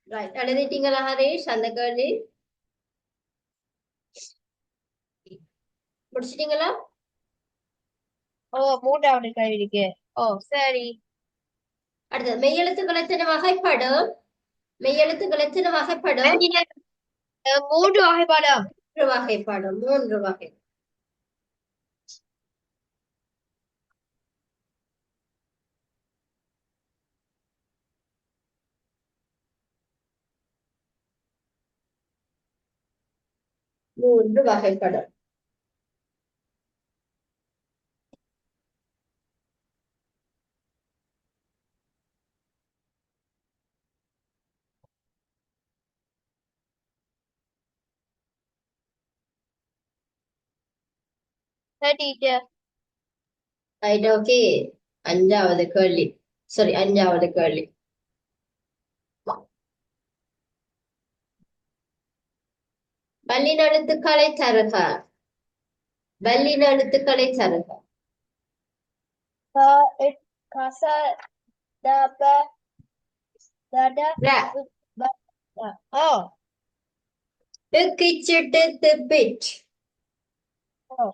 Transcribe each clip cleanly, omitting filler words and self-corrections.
Right, எழுதிட்டீங்களா Harish அந்த கேள்வி? முடிச்சிட்டீங்களா? ஓ, மூன்றாவது கேள்விக்கு. ஓ, சரி. அடுத்தது மெய்யெழுத்துக்கள் எத்தனை வகைப்படும்? மெய்யெழுத்துக்கள் எத்தனை வகைப்படும்? மூன்று வகைப்படும். மூன்று வகைப்படும். மூன்று வகை. மூன்று வகைப்படும். சரி டீச்சர். Right, okay. அஞ்சாவது கேள்வி. சாரி, அஞ்சாவது கேள்வி. வல்லினெழுத்துக்களை தருக. வல்லினெழுத்துக்களை தருக. க, இட், கச, த, ப, த, ர. உ, ப, த. ஓ. இக்கிச்சிட்டு திப்பிட். ஓ.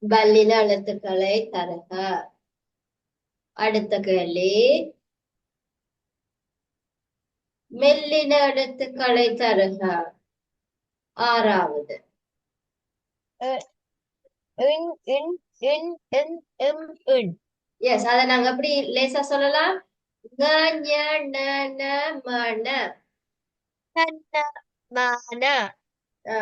வல்லின எழுத்துக்களை தருக. அடுத்த கேள்வி. மெல்லின எழுத்துக்களை தருக. ஆறாவது. அ, இன், இன், இன், இன், இம், இன். எஸ், அத நாங்க எப்படி லேசா சொல்லலாம்? ங, ஞ, ந, ந, ம, ந. தன்ன, மான. ஆ.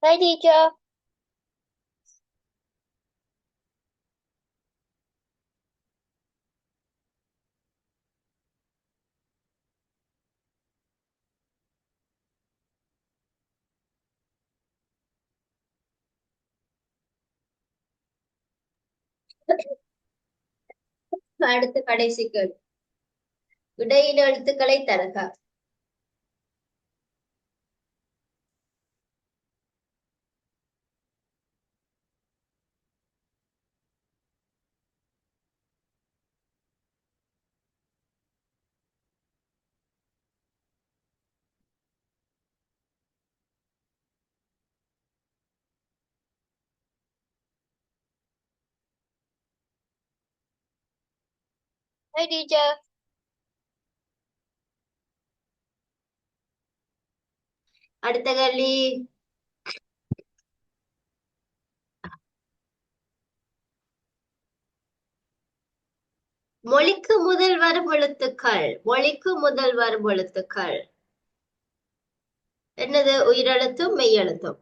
சரி டீச்சர். அடுத்து கடைசி கேள்வி. இடையின எழுத்துக்களை தருக. சரி டீச்சர். அடுத்த கேள்வி. மொழிக்கு முதல் வரும் எழுத்துக்கள். மொழிக்கு முதல் வரும் எழுத்துக்கள். என்னது? உயிரெழுத்தும் மெய்யெழுத்தும்.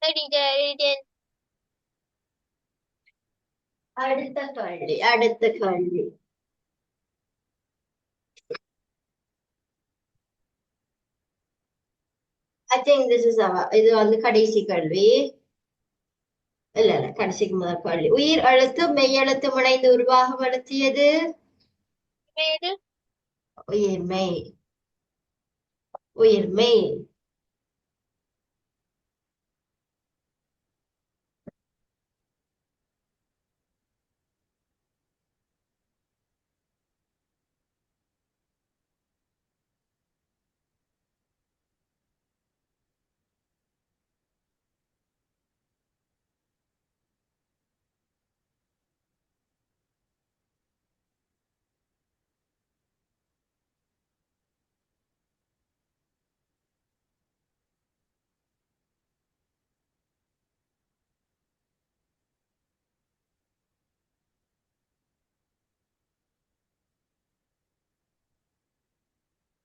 சரி டீச்சர், எழுதிட்டேன். அடுத்த கேள்வி. அடுத்த கேள்வி. ஐ திங்க் திஸ் இஸ் இது வந்து கடைசி கேள்வி. இல்ல இல்ல, கடைசிக்கு முதல் கேள்வி. உயிர் எழுத்து மெய்யெழுத்து இணைந்து உருவாகும் எழுத்து எது? பேரு உயிர்மை உயிர்மை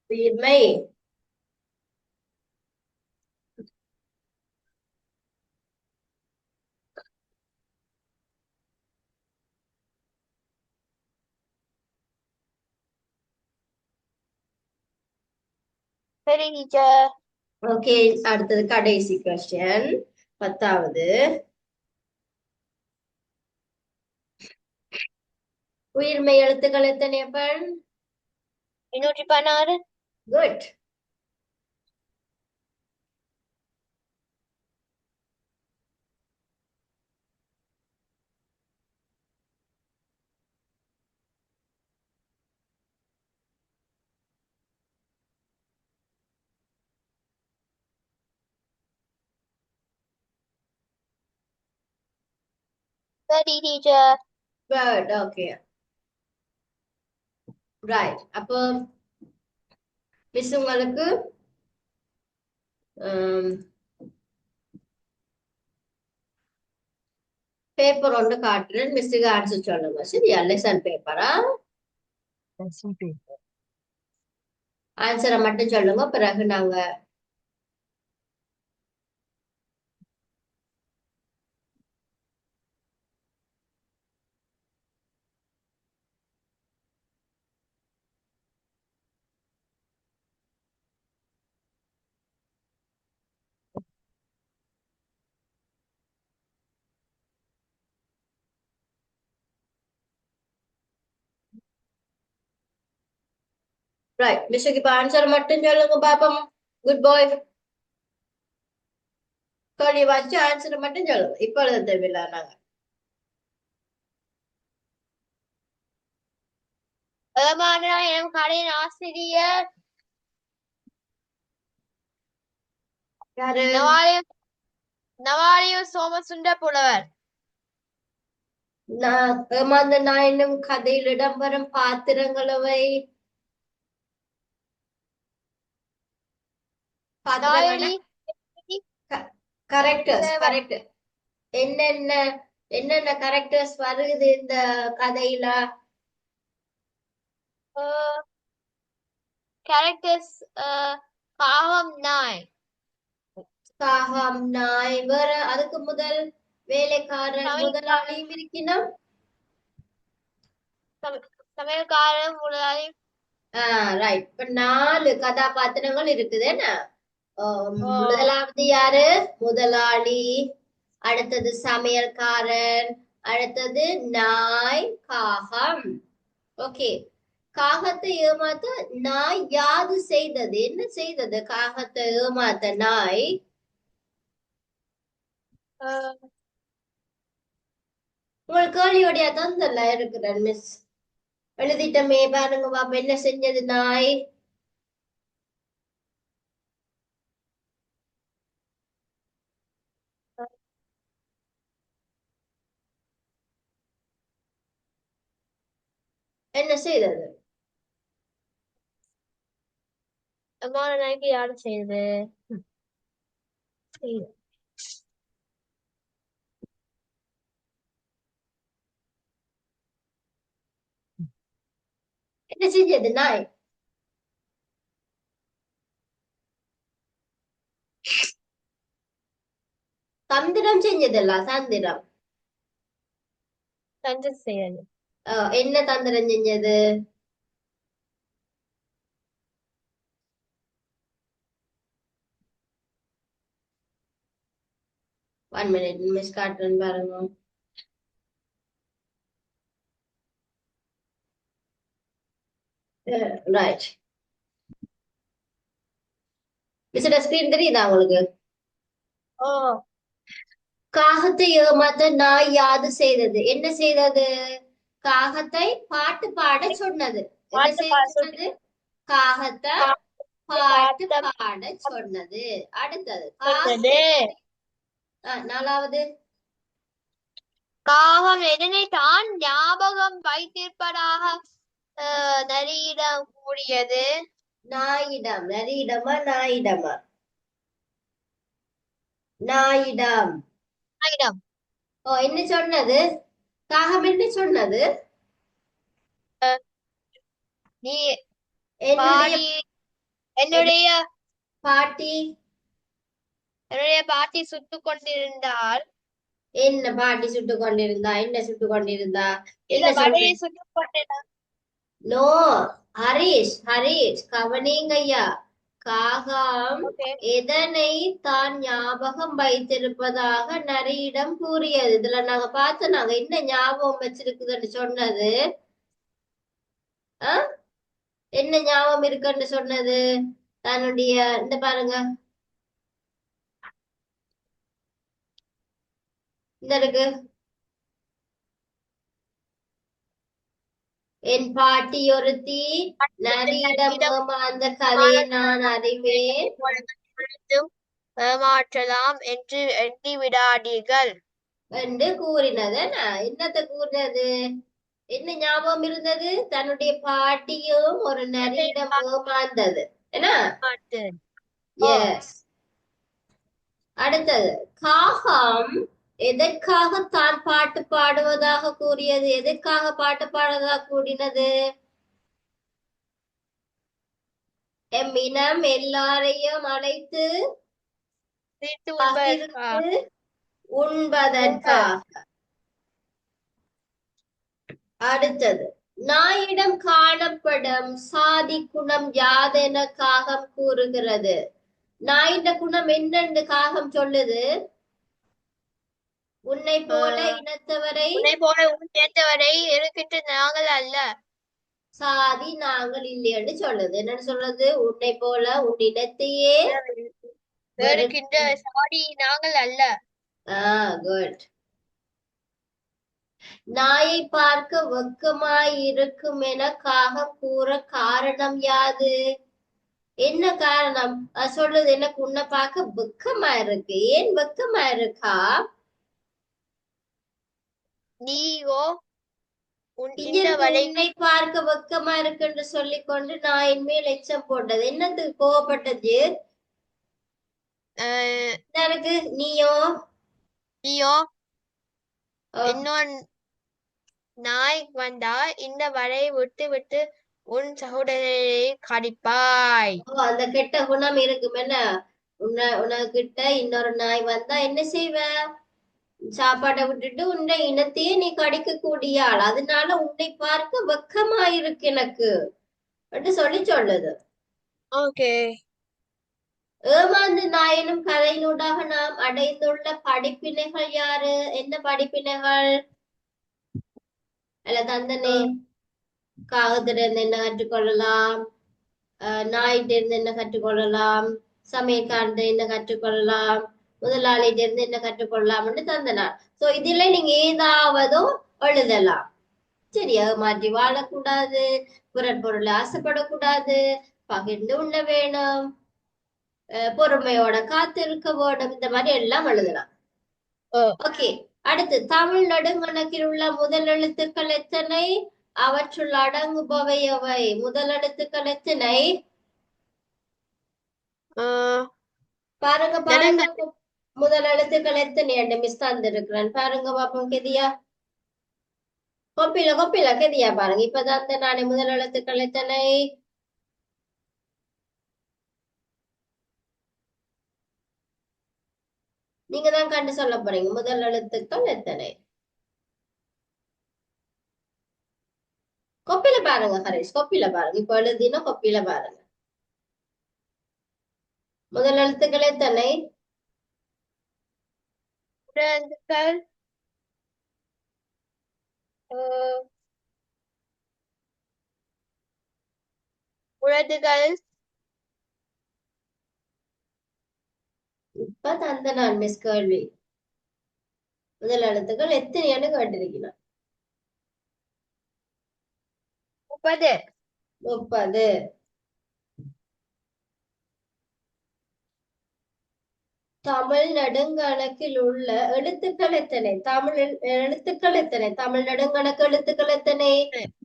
உயிர்மை சரி டீச்சர். ஓகே, அடுத்தது கடைசி கொஸ்டின், 10வது. உயிர்மை எழுத்துக்கள் எத்தனை அப்பன்? 216. குட். சரி டீச்சர். குட். Okay, right. அப்போ மிஸ் உங்களுக்கு பேப்பர் ஒன்று காட்டுறேன், மிஸ்ஸுக்கு ஆன்சர் சொல்லுங்க. சரியா? லெசன் பேப்பரா? ஆன்சரை மட்டும் சொல்லுங்க, பிறகு நாங்க ரைட். மிஸ்ஸுக்கு இப்ப ஆன்சர் மட்டும் சொல்லுங்க பாப்போம். குட் பாய். சொல்லி வச்சு ஆன்சரை மட்டும் சொல்லுங்க. இப்ப எழுத தேவையில்லை நாங்க. எனும் கடையின் ஆசிரியர் யாரு? நவாலியு சோமசுந்த புலவர். ஏமாந்த நாயனும் கதையில் இடம்பெறும் பாத்திரங்களவை நாயகி கரெக்டர்ஸ். கரெக்ட். என்னென்ன என்னென்ன கரெக்டர்ஸ் வருது இந்த கதையில? கேரக்டர்ஸ் காகம், நாய். காகம், நாய். வேற அதுக்கு முதல் வேலைக்காரன் முதலாளியும் இருக்கணும். சமையல்காரன் முதலாளி. ரைட். இப்ப 4 கதாபாத்திரங்கள் இருக்குது என்ன? முதலாவது யாரு? முதலாளி. அடுத்தது சமையல்காரன். அடுத்தது நாய், காகம். ஓகே. காகத்தை ஏமாத்த நாய் யாது செய்தது? என்ன செய்தது காகத்தை ஏமாத்த நாய்? உங்களுக்கு கேள்வியோடைய தந்தல்ல இருக்கிறேன் மிஸ். எழுதிட்டமே பாருங்க பாப்பா, என்ன செஞ்சது நாய்? என்ன செய்தது? நாய்க்கு யாரு செய்யுது? என்ன செஞ்சது நாய்? தந்திரம் செஞ்சதல்ல, தந்திரம். தஞ்சம் செய்யறது. என்ன தந்திரம் செஞ்சது? ஒன் மினிட் மிஸ் காட்டுறேன் பாருங்க. ரைட். மிஸ்டர் ஸ்கிரீன் தெரியுதா உங்களுக்கு? ஓ காகத்தை ஏமாத்த நாய் யாது செய்தது? என்ன செய்தது? காகத்தை பாட்டு பாட சொன்னது. என்ன பாட்டு செய்ய சொன்னது? காகத்தை பாட்டு பாட சொன்னது. அடுத்தது சொன்னது. நாலாவது காகம் எதனை தான் ஞாபகம் வைத்திருப்பதாக நரியிடம் கூறியது. நாயிடம். நரியிடமா நாயிடமா? நாயிடம். நாயிடம். ஓ, என்ன சொன்னது? காகம் என்ன சொன்னது? நீ என்னுடைய என்னுடைய பாட்டி என்னுடைய பாட்டி சுட்டுக் கொண்டிருந்தார். என்ன பாட்டி சுட்டு கொண்டிருந்தா? என்ன சுட்டு கொண்டிருந்தா? இந்த என்ன வடையை சொல்றேன்? சுட்டுக் கொண்டிருந்தார். நோ, ஹரிஷ், ஹரிஷ் கவனிங்க ஐயா. காகம் Okay. எதனை தான் ஞாபகம் வைத்திருப்பதாக நரியிடம் கூறியது. இதுல நாங்க பார்த்தோம், நாங்க என்ன ஞாபகம் வச்சிருக்குதுன்னு சொன்னது. என்ன ஞாபகம் இருக்குன்னு சொன்னது? தன்னுடைய இந்த பாருங்க, இந்த இருக்கு. என் பாட்டி ஒருத்தி நரியிடம் ஏமாந்த கதையை நான் அறிவேன். ஏமாற்றலாம் என்று எண்ணி விடாதீர்கள் என்று கூறினது. என்னத்தை கூறினது? என்ன ஞாபகம் இருந்தது? தன்னுடைய பாட்டியும் ஒரு நரியிடம் ஏமாந்தது. என்ன? எஸ். அடுத்தது, காகம் எதற்காக தான் பாட்டு பாடுவதாக கூறியது? எதற்காக பாட்டு பாடுவதாக கூறினது? எம்மினம் எல்லாரையும் அழைத்து பகிர்ந்து உண்பதற்காக. அடுத்தது, நாயிடம் காணப்படும் சாதி குணம் யாதென காகம் கூறுகிறது. நாயிட குணம் என்னென்று காகம் சொல்லுது? உன்னை போல இனத்தவரை இருக்கின்ற நாங்கள் அல்ல. சாதி நாங்கள் இல்லைன்னு சொல்லுது. என்னன்னு சொல்றது? உன்னை போல உன் இனத்தையே இருக்கின்ற சாதி நாங்கள் அல்ல. குட். நாயை பார்க்க வெக்கமாய் இருக்கும் என காகம் கூற காரணம் யாது? என்ன காரணம்? சொல்லுது, எனக்கு உன்னை பார்க்க வெக்கமா இருக்கு. ஏன் வெக்கமா இருக்கா? நீயோ உன்னை பார்க்க வெக்கமா இருக்குன்னு சொல்லிக் கொண்டு நான் என் மேல் எச்சம் போட்டது. என்னத்துக்கு கோவப்பட்டது? இருக்கு. நீயோ இன்னொரு நாய் வந்தா இந்த வலையை விட்டு விட்டு உன் சகோதரரை கடிப்பாய். அந்த கெட்ட குணம் இருக்கும். என்ன? உனக்கிட்ட இன்னொரு நாய் வந்தா என்ன செய்வ? சாப்பாட்டை விட்டுட்டு உன்னை இனத்தையே நீ கடிக்க கூடிய ஆள். அதனால உன்னை பார்க்க வெக்கமா இருக்கு எனக்கு என்று சொல்லுது. ஓகே. ஏமாந்து நாயனும் கதையினூடாக நாம் அடைந்துள்ள படிப்பினைகள் யாரு? என்ன படிப்பினைகள்? அல்ல தந்தனே. காகத்திலிருந்து என்ன கற்றுக்கொள்ளலாம்? நாயிட்ட இருந்து என்ன கற்றுக்கொள்ளலாம்? சமயக்காரன் என்ன கற்றுக்கொள்ளலாம்? முதலாளிட்ட இருந்து என்ன கற்றுக்கொள்ளலாம்னு தந்தனார். சோ இதுல நீங்க ஏதாவதோ எழுதலாம். சரியா? மாற்றி வாழக்கூடாது, பிறர் பொருளை ஆசைப்படக்கூடாது, பகிர்ந்து உண்ண வேணும், பொறுமையோட காத்திருக்க வேண்டும், இந்த மாதிரி எல்லாம் எழுதலாம். ஓகே. அடுத்து, தமிழ் நடுங்கணக்கில் உள்ள முதல் எழுத்துக்கள் எத்தனை? அவற்றுள் அடங்குபவை எவை? முதல் எழுத்துக்கள் எத்தனை? பாருங்க. முதல் எழுத்துக்கள் எத்தனை என்று மிஸ் தந்திருக்கிறேன். பாருங்க பாப்போம். கெதியா கொப்பில கெதியா பாருங்க. இப்பதான் நானே முதல் எழுத்துக்கள் எத்தனை? நீங்க தான் கண்டு சொல்ல போறீங்க. முதல் எழுத்துக்கள் எத்தனை? கொப்பில பாருங்க ஹரிஷ். கொப்பில பாருங்க. இப்ப எழுதினா கொப்பில பாருங்க. முதல் எழுத்துக்கள் எத்தனை? உலதுகள் இப்ப தந்த நான் மிஸ் கேள்வி முதல் எழுத்துக்கள் எத்தனைன்னு கேட்டிருக்கிறேன். 30 30. தமிழ் நெடுங்கணக்கில் உள்ள எழுத்துக்கள் எத்தனை? தமிழில் எழுத்துக்கள் எத்தனை? தமிழ் நெடுங்கணக்கு எழுத்துக்கள் எத்தனை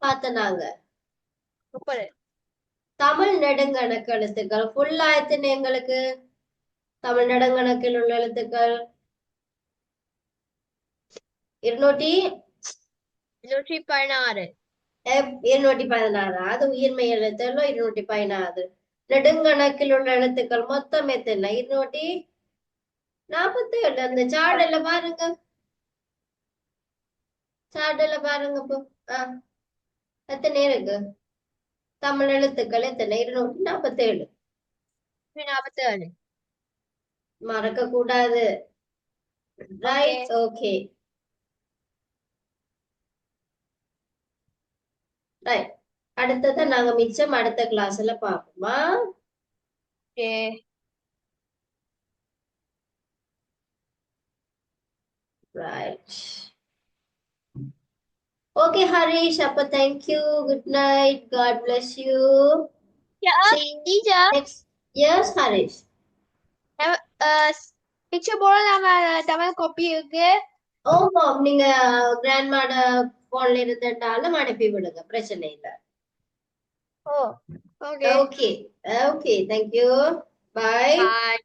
பார்த்தனாங்க? 30 தமிழ் நெடுங்கணக்கு எழுத்துக்கள் ஃபுல்லா எத்தனை எங்களுக்கு? தமிழ் நெடுங்கணக்கில் உள்ள எழுத்துக்கள் 200 216 216. அது உயிர்மெய் எழுத்துக்கள் 216. நெடுங்கணக்கில் உள்ள எழுத்துக்கள் மொத்தம் எத்தனை? 247. அந்த சாடல பாருங்க, சாடல பாருங்க இப்போ. எத்தனை இருக்கு? தமிழ் எழுத்துக்கள் எத்தனை? 247. 47 மறக்க கூடாது. Right, okay, right. அடுத்ததை நாங்க மிச்சம் அடுத்த கிளாஸ்ல பார்ப்போமா? Okay right. ஓகே ஹரிஷ், அப்ப thank you, good night, god bless you. Teacher yes Harish. Picture போடலாமா தமிழ் காப்பி இருக்கு? ஓமாம், நீங்க கிராண்ட்மாட போன்ல இருந்துட்டாலும் அனுப்பி விடுங்க, பிரச்சனை இல்லை. ஓ okay okay, okay, thank you, bye. பாய்